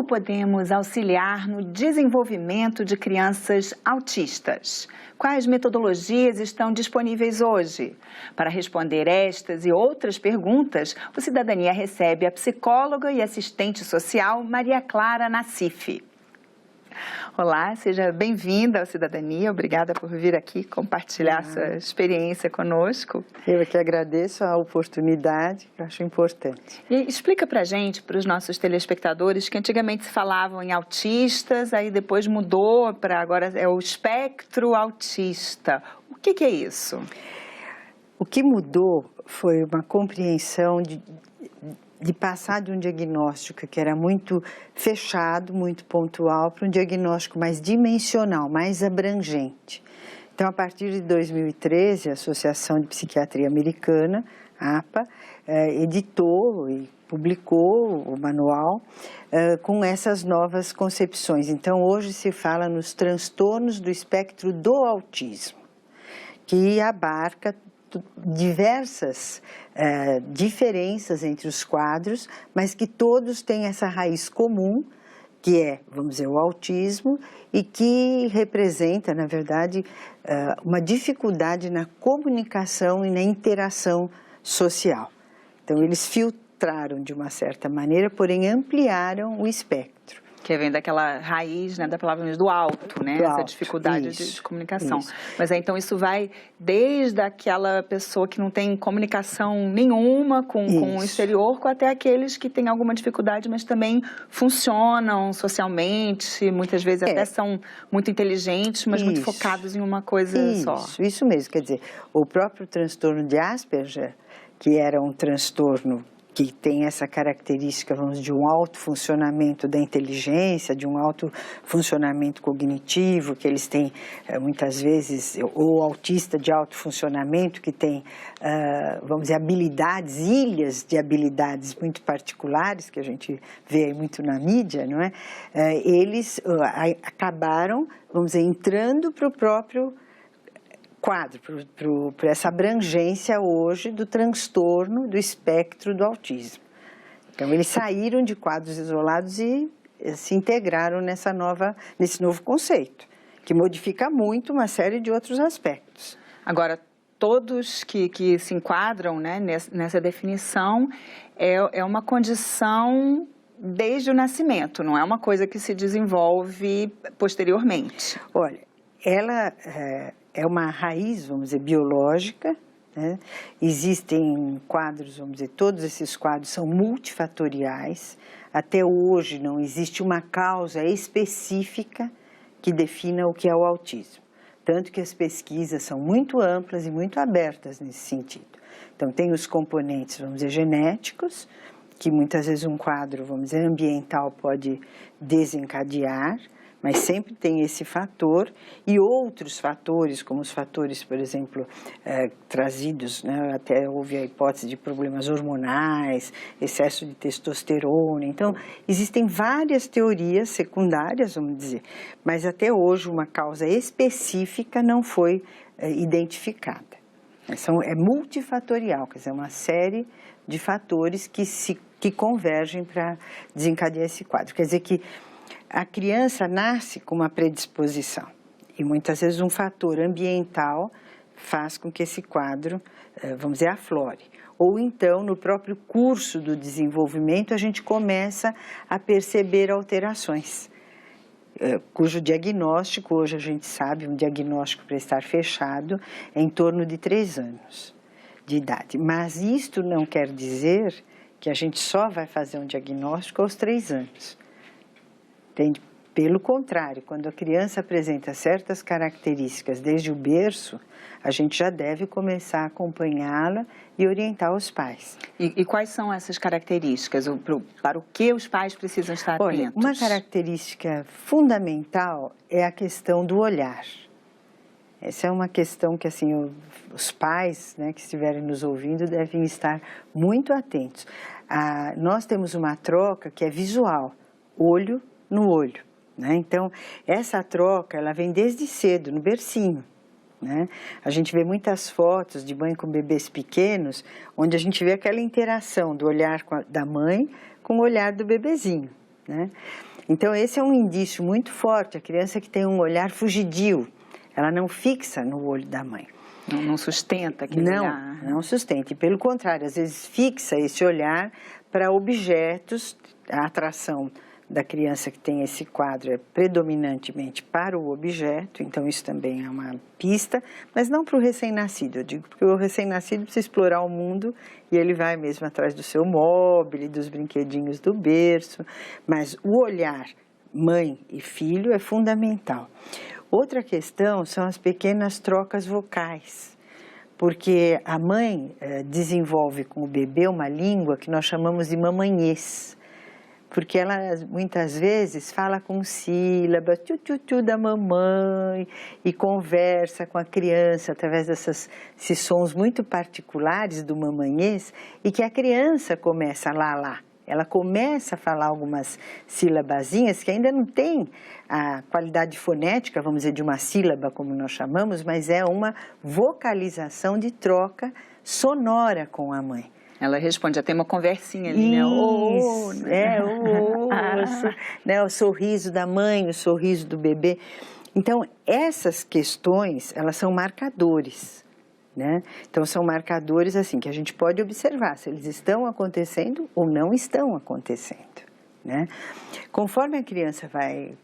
Como podemos auxiliar no desenvolvimento de crianças autistas? Quais metodologias estão disponíveis hoje? Para responder estas e outras perguntas, o Cidadania recebe a psicóloga e assistente social Maria Clara Nassif. Olá, seja bem-vinda ao Cidadania. Obrigada por vir aqui compartilhar sua experiência conosco. Eu que agradeço a oportunidade, que eu acho importante. E explica pra gente, para os nossos telespectadores, que antigamente se falavam em autistas, aí depois mudou para agora é o espectro autista. O que é isso? O que mudou foi uma compreensão de passar de um diagnóstico que era muito fechado, muito pontual, para um diagnóstico mais dimensional, mais abrangente. Então, a partir de 2013, a Associação de Psiquiatria Americana, a APA, editou e publicou o manual com essas novas concepções. Então, hoje se fala nos transtornos do espectro do autismo, que abarca diversas diferenças entre os quadros, mas que todos têm essa raiz comum, que é, vamos dizer, o autismo, e que representa, na verdade, uma dificuldade na comunicação e na interação social. Então, eles filtraram de uma certa maneira, porém ampliaram o espectro. Que vem daquela raiz, né, da palavra do alto, né? Essa alto, dificuldade de comunicação. Isso. Mas então isso vai desde aquela pessoa que não tem comunicação nenhuma com o exterior, até aqueles que têm alguma dificuldade, mas também funcionam socialmente, muitas vezes até são muito inteligentes, mas muito focados em uma coisa só. Isso mesmo, quer dizer, o próprio transtorno de Asperger, que era um transtorno que tem essa característica, vamos dizer, de um alto funcionamento da inteligência, de um alto funcionamento cognitivo, que eles têm muitas vezes, ou autista de alto funcionamento, que tem, vamos dizer, habilidades, ilhas de habilidades muito particulares, que a gente vê aí muito na mídia, não é? Eles acabaram, vamos dizer, entrando para o próprio quadro, para essa abrangência hoje do transtorno do espectro do autismo. Então, eles saíram de quadros isolados e se integraram nesse novo conceito, que modifica muito uma série de outros aspectos. Agora, todos que se enquadram, né, nessa definição é uma condição desde o nascimento, não é uma coisa que se desenvolve posteriormente. Olha, ela é uma raiz, vamos dizer, biológica, né? Existem quadros, vamos dizer, todos esses quadros são multifatoriais. Até hoje não existe uma causa específica que defina o que é o autismo. Tanto que as pesquisas são muito amplas e muito abertas nesse sentido. Então, tem os componentes, vamos dizer, genéticos, que muitas vezes um quadro, vamos dizer, ambiental pode desencadear, mas sempre tem esse fator e outros fatores, como os fatores, por exemplo, trazidos, né, até houve a hipótese de problemas hormonais, excesso de testosterona. Então, existem várias teorias secundárias, vamos dizer, mas até hoje uma causa específica não foi identificada. É multifatorial, quer dizer, uma série de fatores que convergem para desencadear esse quadro. Quer dizer que a criança nasce com uma predisposição e muitas vezes um fator ambiental faz com que esse quadro, vamos dizer, aflore. Ou então, no próprio curso do desenvolvimento, a gente começa a perceber alterações, cujo diagnóstico, hoje a gente sabe, um diagnóstico para estar fechado, é em torno de 3 anos de idade. Mas isto não quer dizer que a gente só vai fazer um diagnóstico aos 3 anos. Entende? Pelo contrário, quando a criança apresenta certas características desde o berço, a gente já deve começar a acompanhá-la e orientar os pais. E quais são essas características? Para o que os pais precisam estar atentos? Olha, uma característica fundamental é a questão do olhar. Essa é uma questão que, assim, os pais, né, que estiverem nos ouvindo devem estar muito atentos. Nós temos uma troca que é visual, olho no olho, né? Então, essa troca, ela vem desde cedo, no bercinho, né? A gente vê muitas fotos de mãe com bebês pequenos, onde a gente vê aquela interação do olhar da mãe com o olhar do bebezinho, né? Então, esse é um indício muito forte, a criança que tem um olhar fugidio, ela não fixa no olho da mãe. Não sustenta aquele olhar. Não sustenta, e pelo contrário, às vezes fixa esse olhar para objetos, a atração da criança que tem esse quadro é predominantemente para o objeto, então isso também é uma pista, mas não para o recém-nascido, eu digo porque o recém-nascido precisa explorar o mundo e ele vai mesmo atrás do seu móvel, dos brinquedinhos do berço, mas o olhar mãe e filho é fundamental. Outra questão são as pequenas trocas vocais, porque a mãe desenvolve com o bebê uma língua que nós chamamos de mamanhês, porque ela muitas vezes fala com sílabas, tchu-tchu-tchu da mamãe, e conversa com a criança através desses sons muito particulares do mamanhês, e que a criança começa lá. Ela começa a falar algumas sílabazinhas que ainda não tem a qualidade fonética, vamos dizer, de uma sílaba, como nós chamamos, mas é uma vocalização de troca sonora com a mãe. Ela responde, já tem uma conversinha ali, né? O sorriso da mãe, o sorriso do bebê. Então, essas questões, elas são marcadores, né? Então, são marcadores, assim, que a gente pode observar se eles estão acontecendo ou não estão acontecendo, né? Conforme a criança vai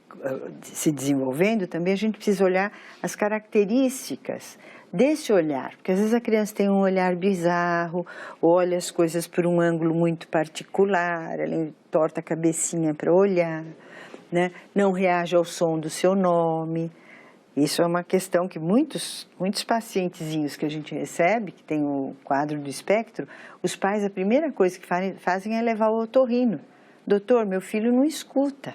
se desenvolvendo, também a gente precisa olhar as características desse olhar, porque às vezes a criança tem um olhar bizarro, olha as coisas por um ângulo muito particular, ela entorta a cabecinha para olhar, né? Não reage ao som do seu nome. Isso é uma questão que muitos pacientezinhos que a gente recebe, que tem o quadro do espectro, os pais, a primeira coisa que fazem é levar o otorrino. Doutor, meu filho não escuta.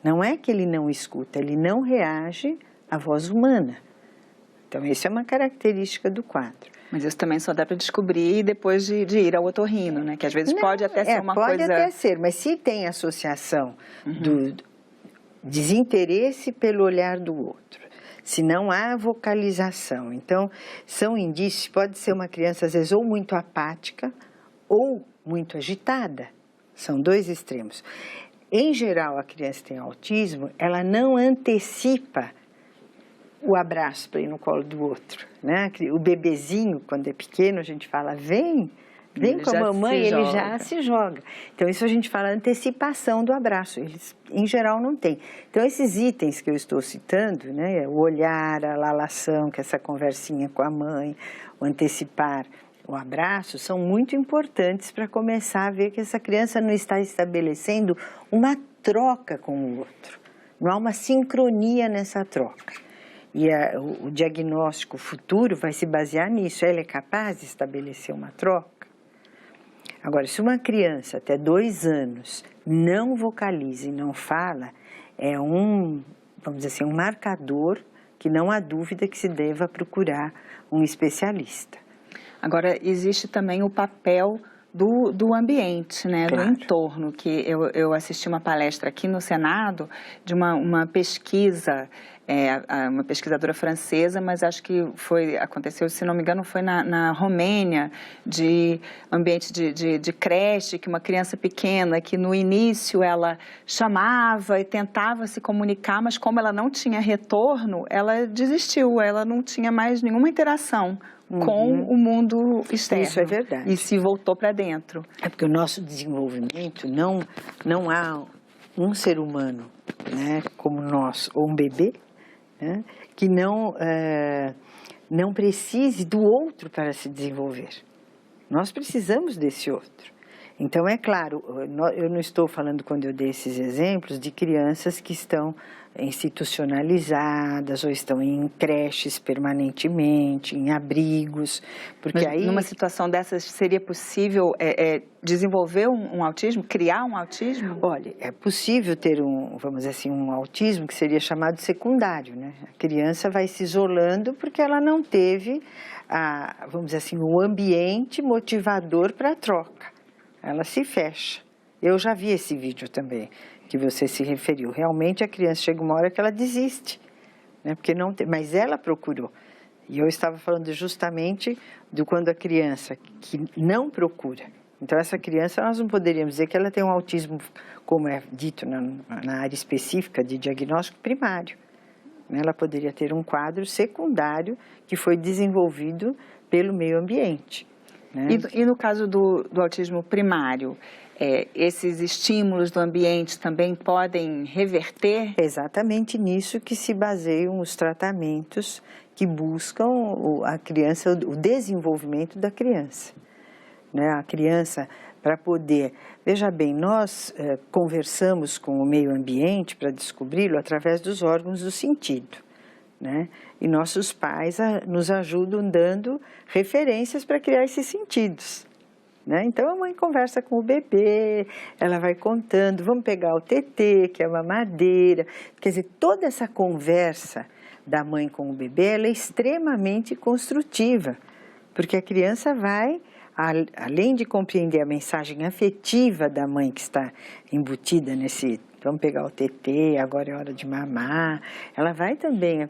Não é que ele não escuta, ele não reage à voz humana. Então, isso é uma característica do quadro. Mas isso também só dá para descobrir depois de ir ao otorrino, né? Que às vezes pode até ser uma coisa... Pode até ser, mas se tem associação do desinteresse pelo olhar do outro, se não há vocalização, então são indícios, pode ser uma criança às vezes ou muito apática ou muito agitada, são dois extremos. Em geral, a criança que tem autismo, ela não antecipa o abraço para ir no colo do outro, né? O bebezinho, quando é pequeno, a gente fala, vem com a mamãe, ele já se joga. Então, isso a gente fala antecipação do abraço, eles, em geral, não têm. Então, esses itens que eu estou citando, né? O olhar, a lalação, que é essa conversinha com a mãe, o antecipar o abraço, são muito importantes para começar a ver que essa criança não está estabelecendo uma troca com o outro. Não há uma sincronia nessa troca. E o diagnóstico futuro vai se basear nisso. Ela é capaz de estabelecer uma troca? Agora, se uma criança até 2 anos não vocaliza e não fala, é vamos dizer assim, um marcador que não há dúvida que se deva procurar um especialista. Agora, existe também o papel do ambiente, né, claro. do entorno, que eu assisti uma palestra aqui no Senado de uma pesquisa, uma pesquisadora francesa, mas acho que aconteceu, se não me engano, foi na Romênia, de ambiente de creche, que uma criança pequena, que no início ela chamava e tentava se comunicar, mas como ela não tinha retorno, ela desistiu, ela não tinha mais nenhuma interação com o mundo externo. Isso é verdade. E se voltou para dentro. É porque o nosso desenvolvimento, não há um ser humano, né, como nós, ou um bebê, né, que não precise do outro para se desenvolver. Nós precisamos desse outro. Então, é claro, eu não estou falando, quando eu dei esses exemplos, de crianças que estão institucionalizadas ou estão em creches permanentemente, em abrigos, porque mas numa situação dessas seria possível desenvolver um autismo, criar um autismo? Olha, é possível ter vamos dizer assim, um autismo que seria chamado secundário, né? A criança vai se isolando porque ela não teve, vamos dizer assim, o ambiente motivador para a troca. Ela se fecha. Eu já vi esse vídeo também, que você se referiu. Realmente a criança chega uma hora que ela desiste, né? Porque não tem, mas ela procurou. E eu estava falando justamente de quando a criança que não procura Então, essa criança, nós não poderíamos dizer que ela tem um autismo, como é dito na área específica de diagnóstico primário. Ela poderia ter um quadro secundário que foi desenvolvido pelo meio ambiente. Né? E no caso do autismo primário, esses estímulos do ambiente também podem reverter? É exatamente nisso que se baseiam os tratamentos que buscam a criança, o desenvolvimento da criança. Né? A criança, para poder... Veja bem, nós conversamos com o meio ambiente para descobri-lo através dos órgãos do sentido. Né? E nossos pais nos ajudam dando referências para criar esses sentidos. Né? Então, a mãe conversa com o bebê, ela vai contando, vamos pegar o TT, que é uma mamadeira. Quer dizer, toda essa conversa da mãe com o bebê, ela é extremamente construtiva, porque a criança vai, além de compreender a mensagem afetiva da mãe que está embutida nesse, vamos pegar o TT, agora é hora de mamar, ela vai também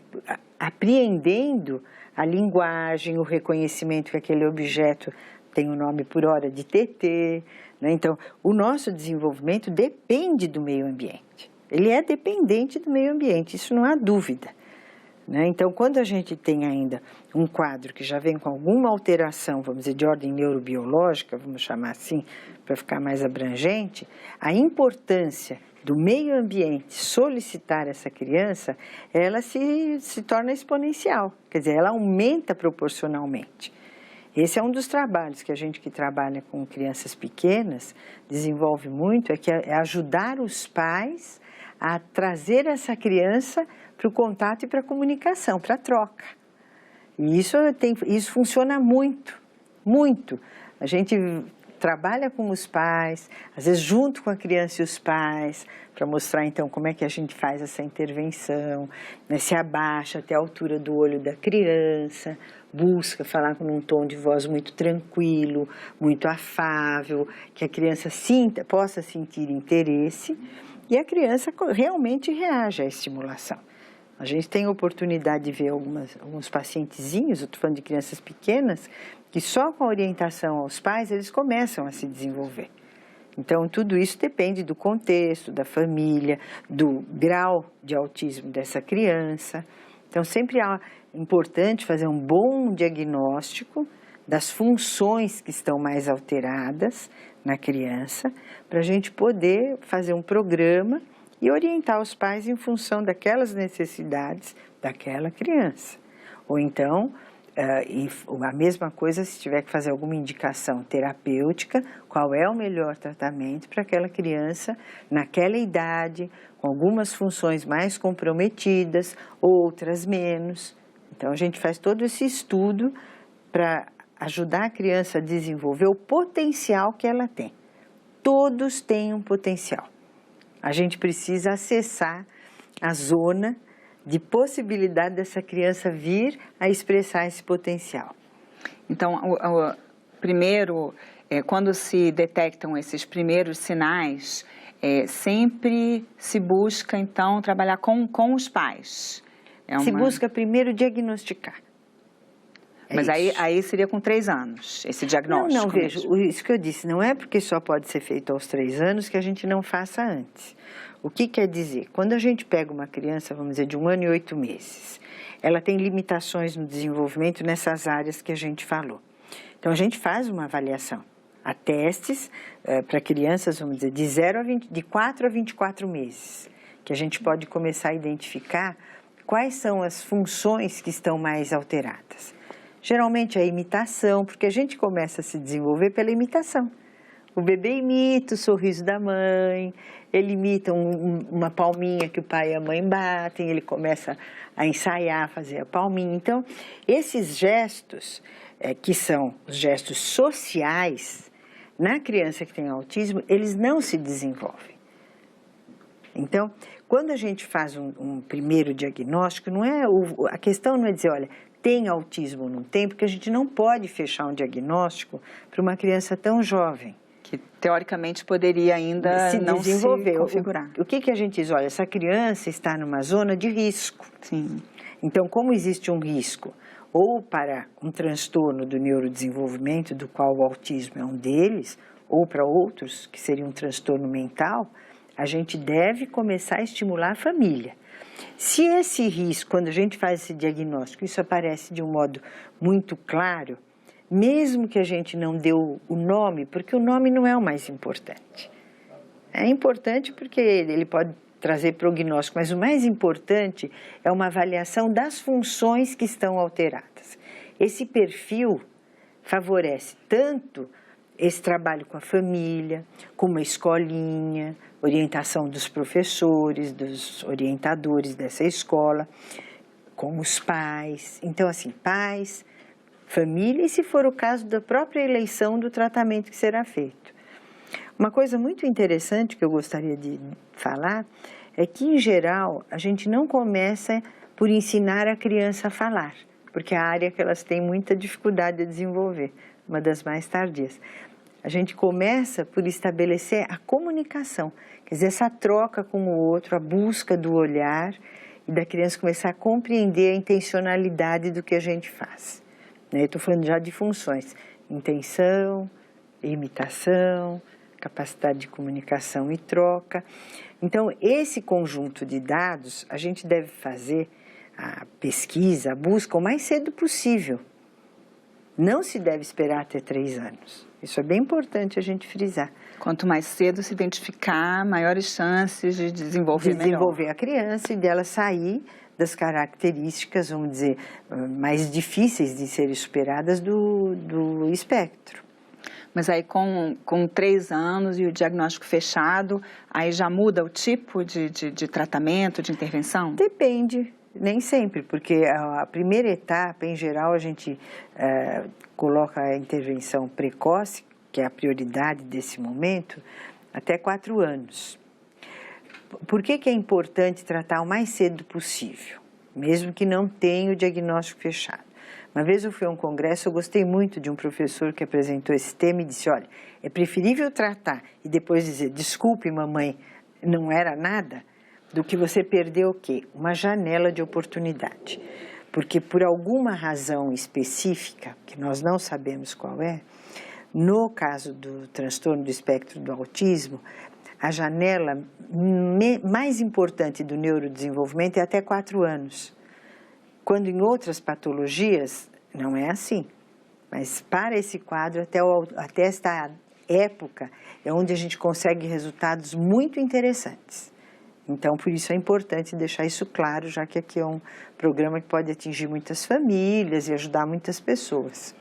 apreendendo a linguagem, o reconhecimento que aquele objeto tem o nome por hora de TT, né? Então, o nosso desenvolvimento depende do meio ambiente, ele é dependente do meio ambiente, isso não há dúvida. Né? Então, quando a gente tem ainda um quadro que já vem com alguma alteração, vamos dizer, de ordem neurobiológica, vamos chamar assim, para ficar mais abrangente, a importância do meio ambiente solicitar essa criança, ela se torna exponencial, quer dizer, ela aumenta proporcionalmente. Esse é um dos trabalhos que a gente que trabalha com crianças pequenas desenvolve muito, é ajudar os pais a trazer essa criança para o contato e para a comunicação, para a troca. E isso funciona muito, muito. A gente trabalha com os pais, às vezes junto com a criança e os pais, para mostrar então como é que a gente faz essa intervenção, né? Se abaixa até a altura do olho da criança, busca falar com um tom de voz muito tranquilo, muito afável, que a criança possa sentir interesse e a criança realmente reage à estimulação. A gente tem a oportunidade de ver alguns pacientezinhos, eu estou falando de crianças pequenas, que só com a orientação aos pais eles começam a se desenvolver. Então, tudo isso depende do contexto, da família, do grau de autismo dessa criança. Então, sempre é importante fazer um bom diagnóstico das funções que estão mais alteradas na criança, para a gente poder fazer um programa e orientar os pais em função daquelas necessidades daquela criança. Ou então, a mesma coisa se tiver que fazer alguma indicação terapêutica, qual é o melhor tratamento para aquela criança naquela idade, com algumas funções mais comprometidas, outras menos. Então, a gente faz todo esse estudo para ajudar a criança a desenvolver o potencial que ela tem. Todos têm um potencial. A gente precisa acessar a zona de possibilidade dessa criança vir a expressar esse potencial. Então, primeiro, quando se detectam esses primeiros sinais, sempre se busca, então, trabalhar com os pais. Se busca primeiro diagnosticar. Mas aí seria com 3 anos, esse diagnóstico? Não, veja, isso que eu disse, não é porque só pode ser feito aos 3 anos que a gente não faça antes. O que quer dizer? Quando a gente pega uma criança, vamos dizer, de 1 ano e 8 meses, ela tem limitações no desenvolvimento nessas áreas que a gente falou. Então, a gente faz uma avaliação. Há testes para crianças, vamos dizer, de 4 a 24 meses, que a gente pode começar a identificar quais são as funções que estão mais alteradas. Geralmente a imitação, porque a gente começa a se desenvolver pela imitação. O bebê imita o sorriso da mãe, ele imita uma palminha que o pai e a mãe batem, ele começa a ensaiar, fazer a palminha. Então, esses gestos, que são os gestos sociais, na criança que tem autismo, eles não se desenvolvem. Então, quando a gente faz um primeiro diagnóstico, a questão não é dizer, olha, tem autismo ou não tem, porque a gente não pode fechar um diagnóstico para uma criança tão jovem. Que teoricamente poderia ainda não se configurar. O que a gente diz? Olha, essa criança está numa zona de risco. Sim. Então, como existe um risco, ou para um transtorno do neurodesenvolvimento, do qual o autismo é um deles, ou para outros, que seria um transtorno mental, a gente deve começar a estimular a família. Se esse risco, quando a gente faz esse diagnóstico, isso aparece de um modo muito claro, mesmo que a gente não deu o nome, porque o nome não é o mais importante. É importante porque ele pode trazer prognóstico, mas o mais importante é uma avaliação das funções que estão alteradas. Esse perfil favorece tanto esse trabalho com a família, com uma escolinha, orientação dos professores, dos orientadores dessa escola, com os pais. Então, assim, pais, família e, se for o caso, da própria eleição do tratamento que será feito. Uma coisa muito interessante que eu gostaria de falar é que, em geral, a gente não começa por ensinar a criança a falar, porque é a área que elas têm muita dificuldade de desenvolver, uma das mais tardias. A gente começa por estabelecer a comunicação, quer dizer, essa troca com o outro, a busca do olhar e da criança começar a compreender a intencionalidade do que a gente faz. Eu estou falando já de funções, intenção, imitação, capacidade de comunicação e troca. Então, esse conjunto de dados, a gente deve fazer a pesquisa, a busca o mais cedo possível. Não se deve esperar até 3 anos. Isso é bem importante a gente frisar. Quanto mais cedo se identificar, maiores chances de desenvolver a criança e dela sair das características, vamos dizer, mais difíceis de serem superadas do espectro. Mas aí com 3 anos e o diagnóstico fechado, aí já muda o tipo de tratamento, de intervenção? Depende, nem sempre, porque a primeira etapa, em geral, a gente coloca a intervenção precoce, que é a prioridade desse momento, até 4 anos. Por que é importante tratar o mais cedo possível, mesmo que não tenha o diagnóstico fechado? Uma vez eu fui a um congresso, eu gostei muito de um professor que apresentou esse tema e disse, olha, é preferível tratar e depois dizer, desculpe mamãe, não era nada, do que você perder o quê? Uma janela de oportunidade. Porque por alguma razão específica, que nós não sabemos qual é, no caso do transtorno do espectro do autismo, a janela mais importante do neurodesenvolvimento é até 4 anos. Quando em outras patologias não é assim, mas para esse quadro, até esta época, é onde a gente consegue resultados muito interessantes. Então, por isso é importante deixar isso claro, já que aqui é um programa que pode atingir muitas famílias e ajudar muitas pessoas.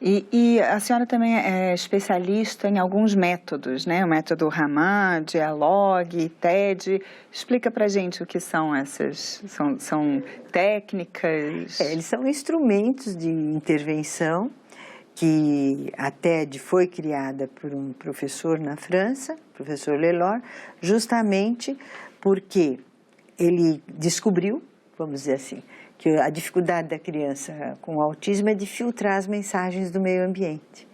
E a senhora também é especialista em alguns métodos, né? O método Raman, Dialogue, TED. Explica pra gente o que são essas, são técnicas? Eles são instrumentos de intervenção que a TED foi criada por um professor na França, professor Lelor, justamente porque ele descobriu, vamos dizer assim, que a dificuldade da criança com autismo é de filtrar as mensagens do meio ambiente.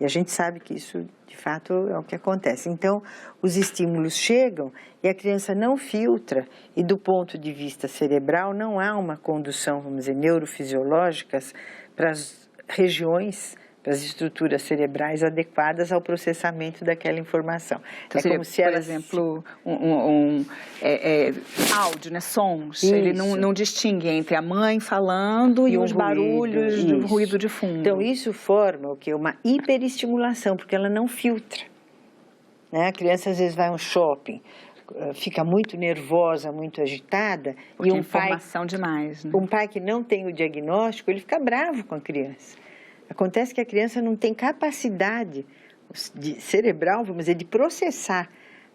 E a gente sabe que isso, de fato, é o que acontece. Então, os estímulos chegam e a criança não filtra, e do ponto de vista cerebral não há uma condução, vamos dizer, neurofisiológica para as regiões, para as estruturas cerebrais adequadas ao processamento daquela informação. Então, seria, como se por exemplo, áudio, né, sons. Isso. Ele não distingue entre a mãe falando e os barulhos do ruído de fundo. Então, isso forma o quê? Uma hiperestimulação, porque ela não filtra. Né? A criança, às vezes, vai a um shopping, fica muito nervosa, muito agitada. Porque e informação demais. Né? Um pai que não tem o diagnóstico, ele fica bravo com a criança. Acontece que a criança não tem capacidade cerebral, vamos dizer, de processar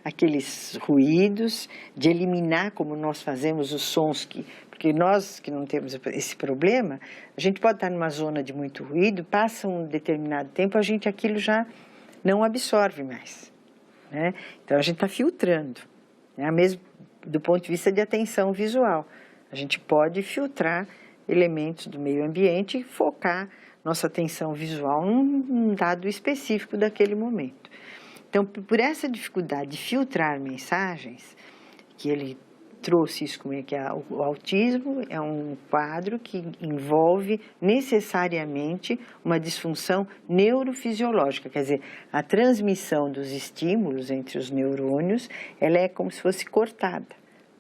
aqueles ruídos, de eliminar, como nós fazemos, os sons porque nós que não temos esse problema, a gente pode estar numa zona de muito ruído, passa um determinado tempo, aquilo já não absorve mais, né? Então, a gente está filtrando, né? Mesmo do ponto de vista de atenção visual. A gente pode filtrar elementos do meio ambiente e focar nossa atenção visual num dado específico daquele momento. Então, por essa dificuldade de filtrar mensagens, que ele trouxe isso, como é que o autismo é um quadro que envolve necessariamente uma disfunção neurofisiológica, quer dizer, a transmissão dos estímulos entre os neurônios, ela é como se fosse cortada.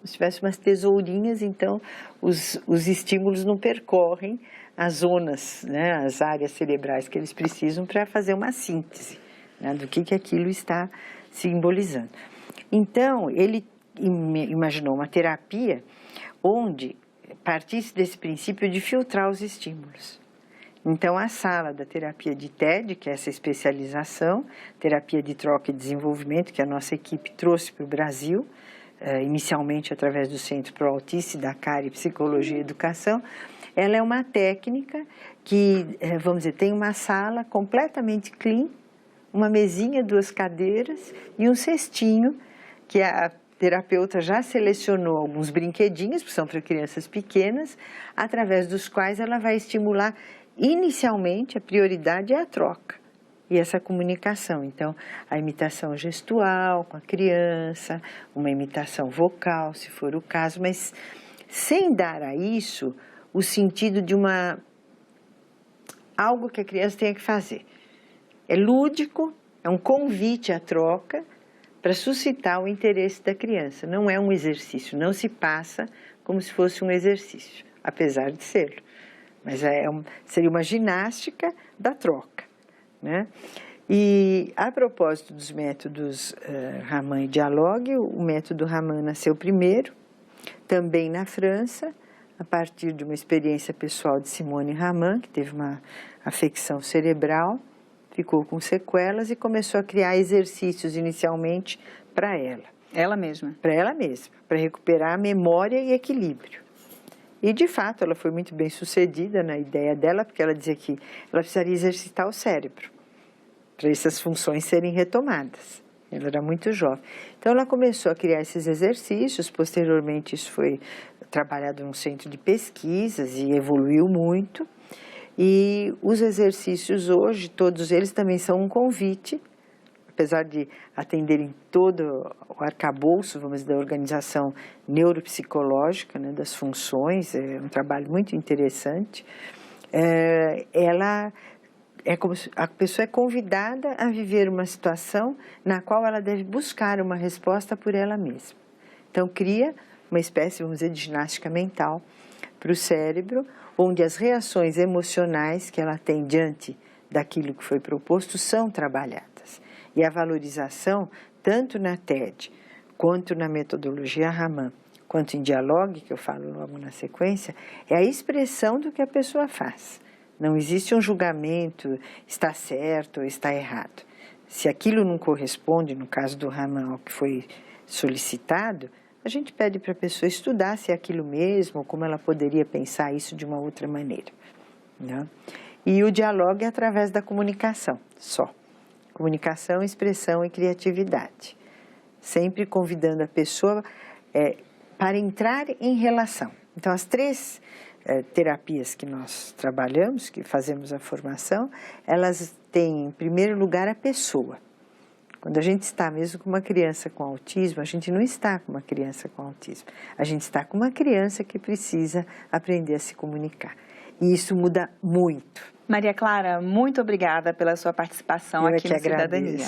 Se tivesse umas tesourinhas, então os estímulos não percorrem as zonas, né, as áreas cerebrais que eles precisam para fazer uma síntese, né, do que aquilo está simbolizando. Então, ele imaginou uma terapia onde partisse desse princípio de filtrar os estímulos. Então, a sala da terapia de TED, que é essa especialização, terapia de troca e desenvolvimento, que a nossa equipe trouxe para o Brasil, inicialmente através do Centro Pro Autista, da CARE Psicologia e Educação, ela é uma técnica que, vamos dizer, tem uma sala completamente clean, uma mesinha, 2 cadeiras e um cestinho que a terapeuta já selecionou alguns brinquedinhos, que são para crianças pequenas, através dos quais ela vai estimular, inicialmente, a prioridade é a troca e essa comunicação. Então, a imitação gestual com a criança, uma imitação vocal, se for o caso, mas sem dar a isso o sentido de algo que a criança tenha que fazer. É lúdico, é um convite à troca, para suscitar o interesse da criança. Não é um exercício, não se passa como se fosse um exercício, apesar de ser. Mas seria uma ginástica da troca, né? E a propósito dos métodos Raman e Dialogue, o método Raman nasceu primeiro, também na França, a partir de uma experiência pessoal de Simone Raman, que teve uma afecção cerebral, ficou com sequelas e começou a criar exercícios inicialmente para ela. Ela mesma? Para ela mesma, para recuperar a memória e equilíbrio. E, de fato, ela foi muito bem sucedida na ideia dela, porque ela dizia que ela precisaria exercitar o cérebro, para essas funções serem retomadas. Ela era muito jovem. Então, ela começou a criar esses exercícios, posteriormente isso foi trabalhado num centro de pesquisas e evoluiu muito. E os exercícios hoje, todos eles também são um convite, apesar de atenderem todo o arcabouço, vamos dizer, da organização neuropsicológica, né, das funções, é um trabalho muito interessante. Ela é como se a pessoa é convidada a viver uma situação na qual ela deve buscar uma resposta por ela mesma. Então, cria uma espécie, vamos dizer, de ginástica mental para o cérebro, onde as reações emocionais que ela tem diante daquilo que foi proposto são trabalhadas. E a valorização, tanto na TED, quanto na metodologia Raman, quanto em Dialogue, que eu falo logo na sequência, é a expressão do que a pessoa faz. Não existe um julgamento, está certo ou está errado. Se aquilo não corresponde, no caso do Raman, ao que foi solicitado, a gente pede para a pessoa estudar se é aquilo mesmo, ou como ela poderia pensar isso de uma outra maneira, né? E o diálogo é através da comunicação, só. Comunicação, expressão e criatividade. Sempre convidando a pessoa para entrar em relação. Então, as 3 terapias que nós trabalhamos, que fazemos a formação, elas têm, em primeiro lugar, a pessoa. Quando a gente está mesmo com uma criança com autismo, a gente não está com uma criança com autismo. A gente está com uma criança que precisa aprender a se comunicar. E isso muda muito. Maria Clara, muito obrigada pela sua participação aqui no Cidadania.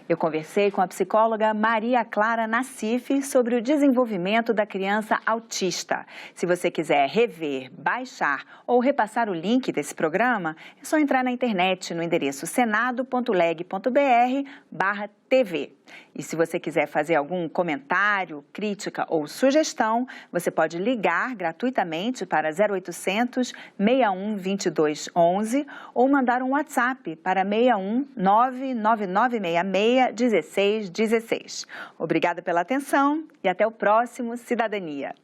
Eu conversei com a psicóloga Maria Clara Nassif sobre o desenvolvimento da criança autista. Se você quiser rever, baixar ou repassar o link desse programa, é só entrar na internet no endereço senado.leg.br/TV. E se você quiser fazer algum comentário, crítica ou sugestão, você pode ligar gratuitamente para 0800 61 22 11 ou mandar um WhatsApp para 61 99966 1616. Obrigada pela atenção e até o próximo Cidadania.